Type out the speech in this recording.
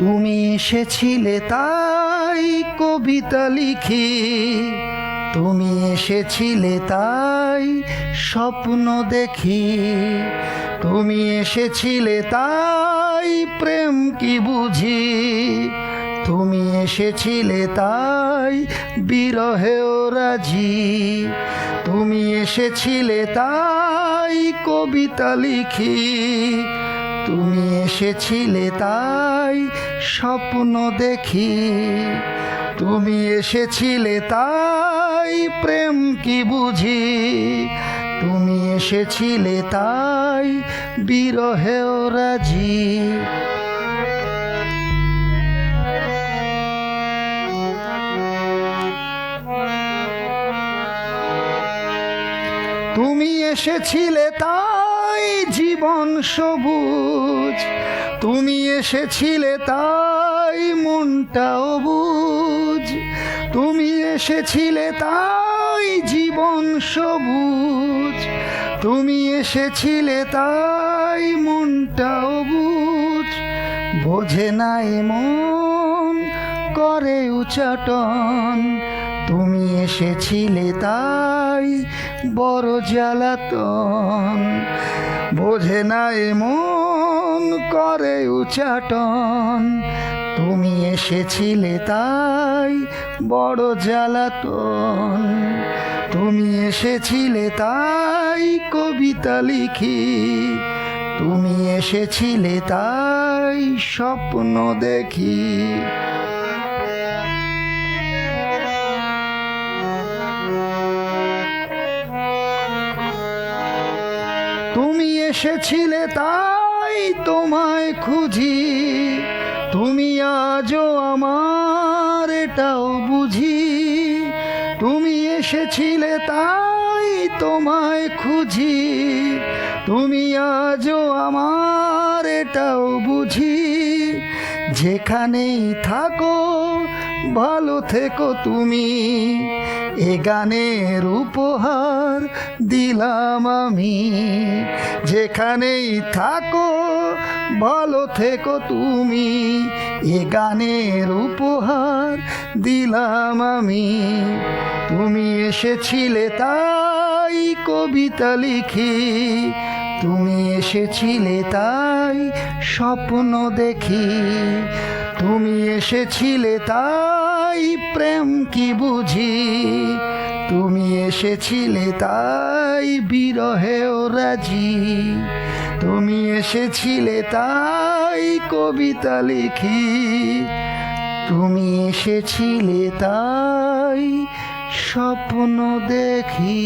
তুমি এসেছিলে তাই কবিতা লিখি, তুমি এসেছিলে তাই স্বপ্ন দেখি, তুমি এসেছিলে তাই প্রেম কি বুঝি, তুমি এসেছিলে তাই বিরহেও রাজি, তুমি এসেছিলে তাই কবিতা লিখি, তুমি এসেছিলে তাই স্বপ্ন দেখি, তুমি এসেছিলে তাই প্রেম কি বুঝি, তুমি এসেছিলে তাই বিরহেও রাজি। তুমি এসেছিলে তাই জীবন সবুজ, তুমি এসেছিলে তাই মনটা অবুঝ, তুমি এসেছিলে তাই জীবন সবুজ, তুমি এসেছিলে তাই মনটা অবুঝ। বোঝে নাই মন করে উচাটন, তুমি এসেছিলে তাই বড় জ্বালাতন, বোঝে নাই মন করে উচাটন, তুমি এসেছিলে তাই বড় জ্বালাতন, তুমি এসেছিলে তাই কবিতা লিখি, তুমি এসেছিলে তাই স্বপ্ন দেখি। তুমি এসেছিলে তাই তোমায় খুঁজি, তুমি আজও আমার এটাও বুঝি, তুমি এসেছিলে তাই তোমায় খুঁজি, তুমি আজও আমার এটাও বুঝি। যেখানেই থাকো ভালো থেকো তুমি, এ গানের উপহার দিলাম আমি। যেখানেই থাকো ভালো থেকো তুমি, এ গানের উপহার দিলাম আমি। তুমি এসেছিলে তাই কবিতা লিখি, তুমি এসেছিলে তাই স্বপ্ন দেখি, তুমি এসেছিলে তাই প্রেম কি বুঝি, তুমি এসেছিলে তাই বিরহেও রাজি, তুমি এসেছিলে তাই কবিতা লিখি, তুমি এসেছিলে তাই স্বপ্ন দেখি।